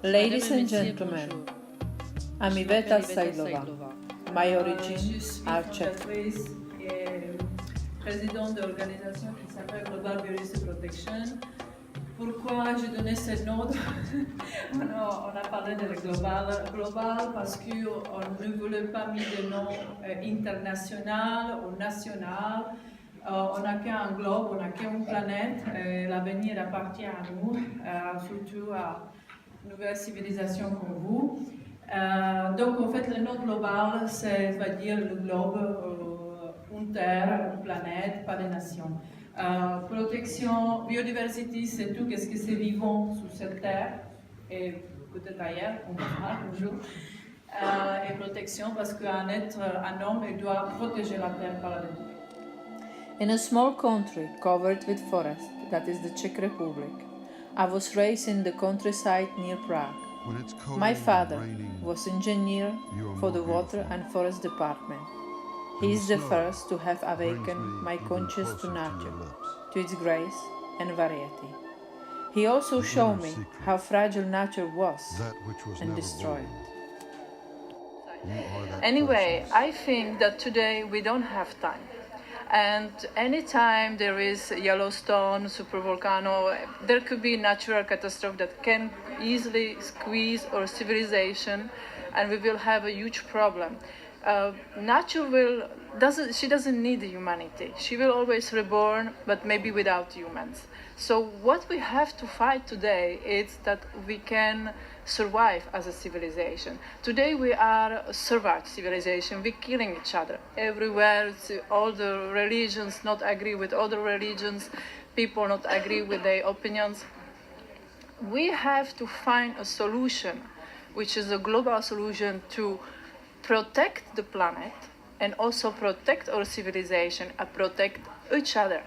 Ladies and gentlemen, I'm Iveta Seidlova. My origins are Czech. Présidente de l'organisation qui s'appelle Global Biodiversity Protection. Pourquoi j'ai donné ce nom? On a parlé de global parce qu'on ne voulait pas mettre de nom international ou national. On n'a qu'un globe, on n'a qu'une planète. L'avenir appartient à nous, surtout à une nouvelle civilisation comme vous. Donc en fait, le nom global, va dire le globe, une terre, une planète, pas de nations. Protection, biodiversité, c'est tout ce que c'est vivant sur cette terre et peut-être ailleurs, on verra un jour. Et protection parce qu'un homme, il doit protéger la terre par la nature. In a small country covered with forest, that is the Czech Republic, I was raised in the countryside near Prague. My father was engineer for the water and forest department. He is the first to have awakened my conscience to nature, to its grace and variety. He also showed me how fragile nature was and destroyed. Anyway, I think that today we don't have time. And anytime there is Yellowstone, supervolcano, there could be a natural catastrophe that can easily squeeze our civilization, and we will have a huge problem. Nature doesn't need humanity. She will always reborn, but maybe without humans. So what we have to fight today is that we can survive as a civilization. Today we are a survived civilization. We're killing each other everywhere. All the religions not agree with other religions. People not agree with their opinions. We have to find a solution, which is a global solution to protect the planet and also protect our civilization and protect each other.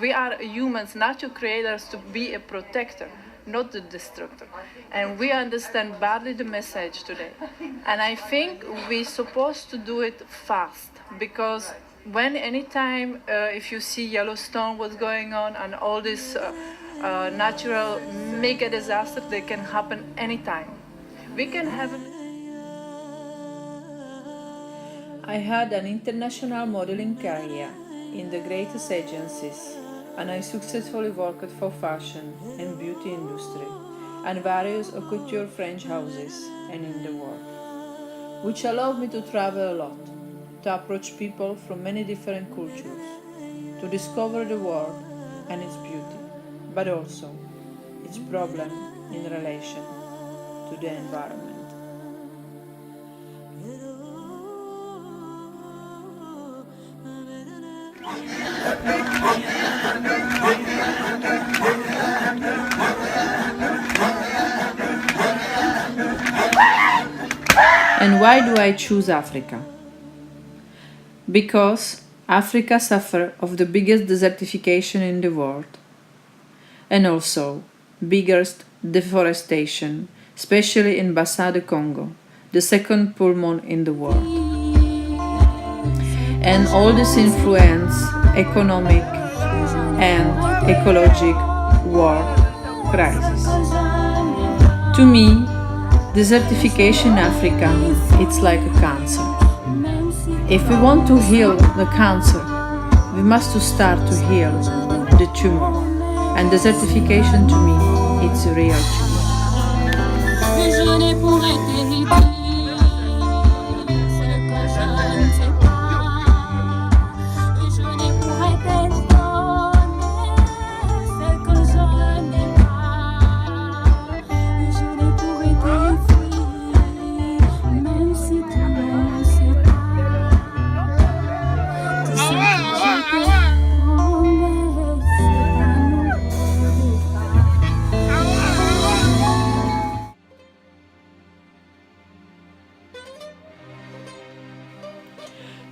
We are humans, nature creators, to be a protector, not the destructor. And we understand badly the message today. And I think we're supposed to do it fast, because anytime if you see Yellowstone, what's going on, and all this natural mega disaster, they can happen anytime. We can have I had an international modeling career in the greatest agencies, and I successfully worked for fashion and beauty industry and various couture French houses and in the world, which allowed me to travel a lot, to approach people from many different cultures, to discover the world and its beauty, but also its problem in relation to the environment. And why do I choose Africa? Because Africa suffers of the biggest desertification in the world, and also biggest deforestation, especially in Bassa de Congo, the second pulmon in the world. And all this influence economic and ecologic war crisis. To me, desertification in Africa, it's like a cancer. If we want to heal the cancer, we must start to heal the tumor. And desertification to me, it's a real tumor.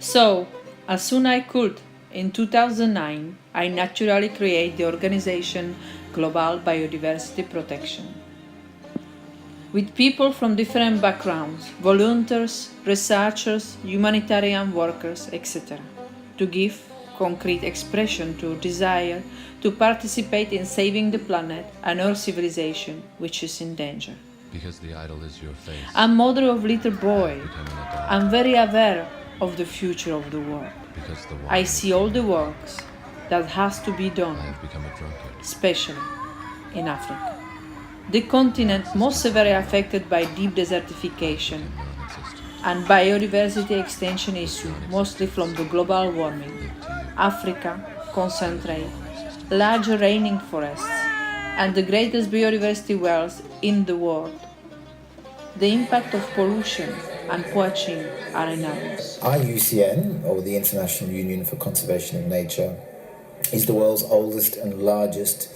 So, as soon as I could, in 2009, I naturally created the organization Global Biodiversity Protection. With people from different backgrounds, volunteers, researchers, humanitarian workers, etc., to give concrete expression to desire to participate in saving the planet and our civilization, which is in danger. Because the idol is your face. I'm mother of little boy. Become an adult. I'm very aware of the future of the world. Because the I wine see all the works that has to be done, I have become a drunkard. especially in Africa, the continent most severely affected by deep desertification Non-existent. and biodiversity extinction issue, mostly from the global warming. To you. Africa concentrate large raining forests and the greatest biodiversity wealth in the world. The impact of pollution and poaching are enormous. IUCN, or the International Union for Conservation of Nature, is the world's oldest and largest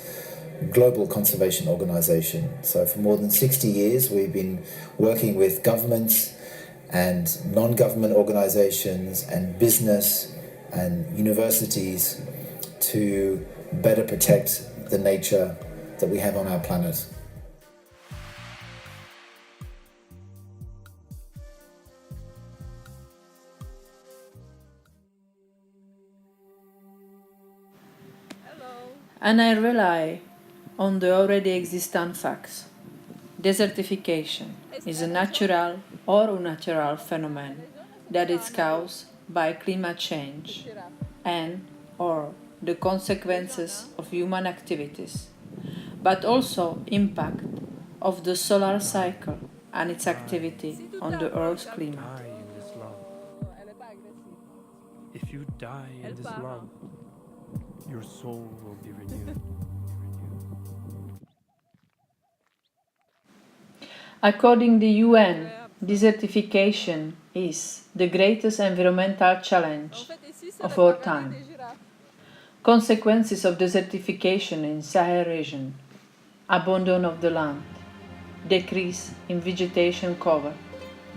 global conservation organization. So for more than 60 years, we've been working with governments and non-government organizations and business and universities to better protect the nature that we have on our planet. And I rely on the already existent facts. Desertification is a natural or unnatural phenomenon that is caused by climate change and or the consequences of human activities, but also impact of the solar cycle and its activity on the Earth's climate. Die in this love. If you die in this love, your soul will be renewed. According to the UN, desertification is the greatest environmental challenge of our time. Consequences of desertification in Sahel region: abandon of the land, decrease in vegetation cover,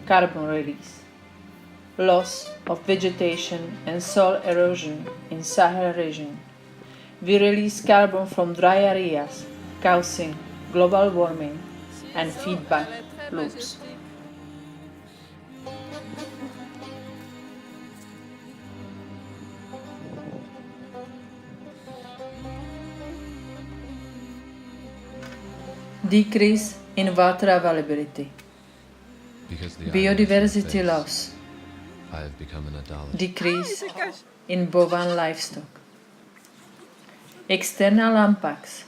carbon release, loss of vegetation and soil erosion in Sahel region. We release carbon from dry areas, causing global warming and feedback loops. Decrease in water availability, Because the idol is biodiversity your face. loss, I have become an idolatry. decrease in bovine livestock. External impacts.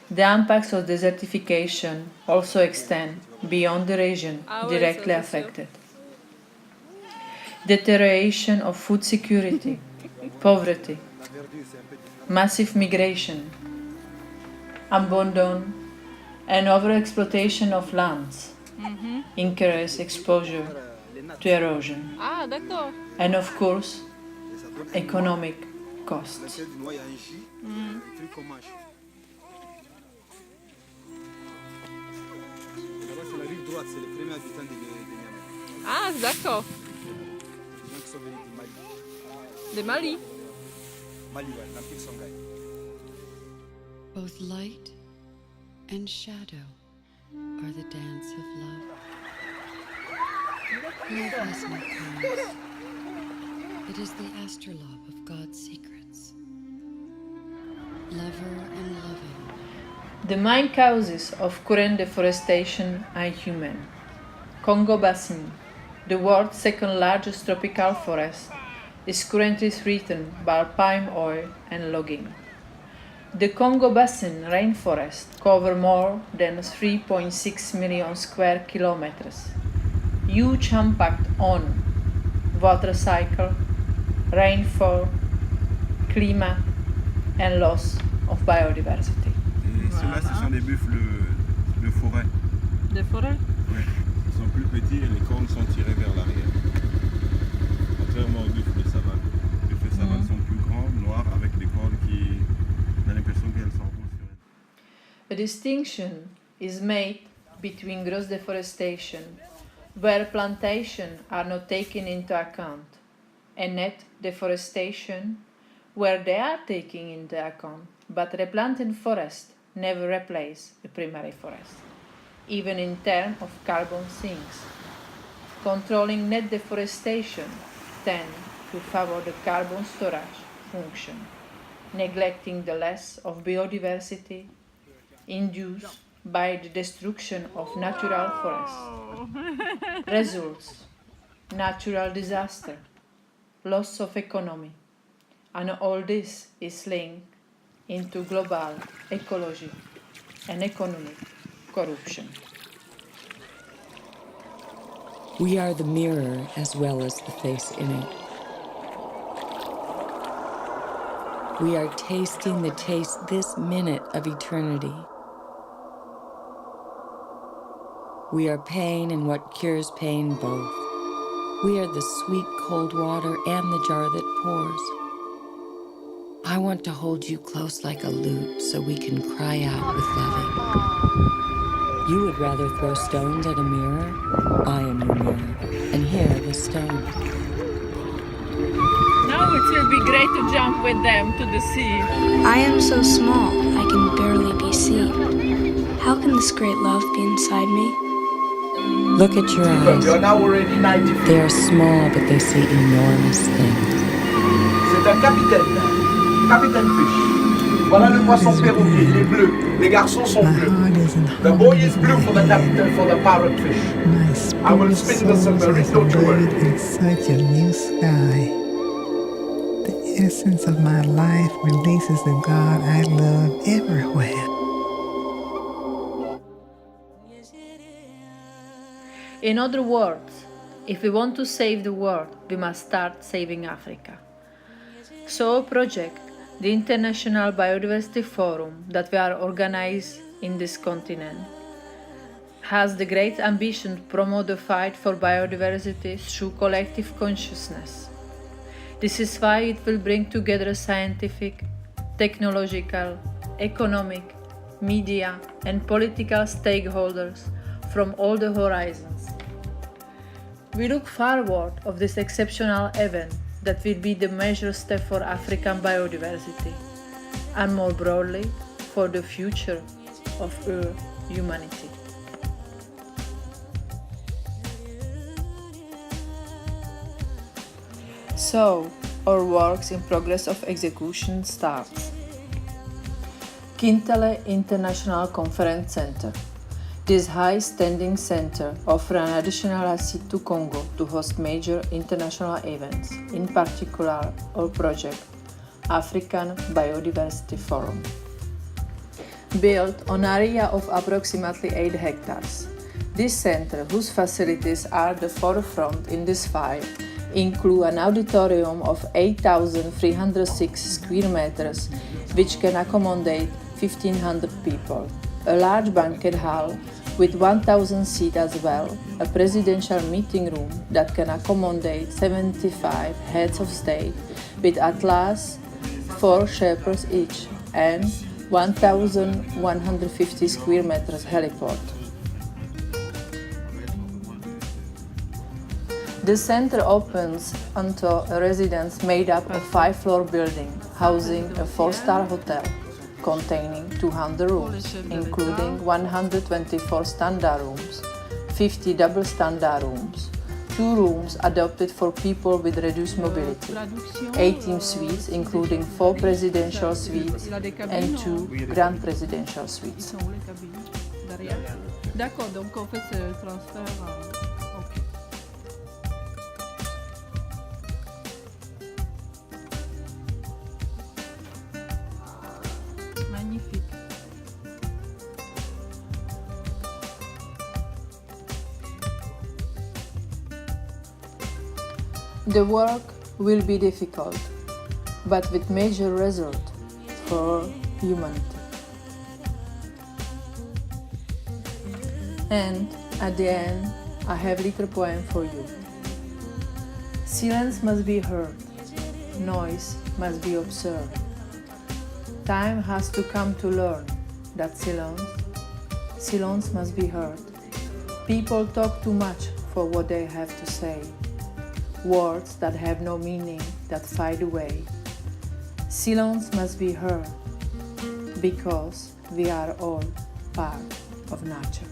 The impacts of desertification also extend beyond the region directly affected. Deterioration of food security, poverty, massive migration, abandon and overexploitation of lands, increased exposure to erosion, Ah, d'accord. and of course, economic costs. C'est la rive droite, c'est les premiers habitants de Niamey. Ah, d'accord. Les gens qui sont venus du Mali. De Mali. Mali, ouais, l'Empire Songhai. Both light and shadow are the dance of love. Love has no colors. It is the astrolabe of God's secrets. Lover and loving. The main causes of current deforestation are human. Congo Basin, the world's second largest tropical forest, is currently threatened by palm oil and logging. The Congo Basin rainforest covers more than 3.6 million square kilometers. Huge impact on water cycle, rainfall, climate, and loss of biodiversity. Et ceux-là, ce sont des buffles de forêt. De forêt. Oui. Ils sont plus petits et les cornes sont tirées vers l'arrière. Contrairement aux buffles de savane. Les buffles de savane sont plus grands, noirs, avec des cornes qui. On a l'impression qu'elles s'enroulent sur elles. A distinction is made between gross deforestation, where plantations are not taken into account, and net deforestation, where they are taken into account, but replanting forest never replace the primary forest, even in terms of carbon sinks. Controlling net deforestation tends to favor the carbon storage function, neglecting the loss of biodiversity induced by the destruction of natural forests. Results: natural disaster, loss of economy, and all this is linked into global ecology and economic corruption. We are the mirror as well as the face in it. We are tasting the taste this minute of eternity. We are pain and what cures pain both. We are the sweet cold water and the jar that pours. I want to hold you close like a lute so we can cry out with loving. You would rather throw stones at a mirror? I am your mirror, and here are the stones. Now it will be great to jump with them to the sea. I am so small, I can barely be seen. How can this great love be inside me? Look at your eyes. You're now already 90 feet. They are small, but they see enormous things. C'est un capitaine fish. Voilà le poisson perroquet, il est bleu. Les garçons sont bleus. The boy is blue for the captain, for the parrotfish. I will spin the submarine, don't you worry. In such a new sky. The essence of my life releases the God I love everywhere. In other words, if we want to save the world, we must start saving Africa. So a project, the International Biodiversity Forum that we are organizing in this continent, has the great ambition to promote the fight for biodiversity through collective consciousness. This is why it will bring together scientific, technological, economic, media and political stakeholders from all the horizons. We look forward to this exceptional event that will be the major step for African biodiversity and more broadly for the future of our humanity. So, our works in progress of execution starts. Kintele International Conference Center. This high-standing center offers an additional asset to Congo to host major international events, in particular our project, African Biodiversity Forum. Built on an area of approximately 8 hectares, this center, whose facilities are the forefront in this fight, include an auditorium of 8,306 square meters, which can accommodate 1,500 people, a large banquet hall with 1,000 seats as well, a presidential meeting room that can accommodate 75 heads of state with at least 4 chambers each, and 1,150 square meters heliport. The center opens onto a residence made up of 5-floor building, housing a 4-star hotel, containing 200 rooms, including 124 standard rooms, 50 double standard rooms, 2 rooms adapted for people with reduced mobility, 18 suites, including 4 presidential suites and 2 grand presidential suites. D'accord, donc en fait c'est le transfert. Ok. Magnifique. The work will be difficult, but with major result for humanity. And at the end, I have a little poem for you. Silence must be heard, noise must be observed. Time has to come to learn that silence must be heard. People talk too much for what they have to say. Words that have no meaning, that fade away. Silence must be heard, because we are all part of nature.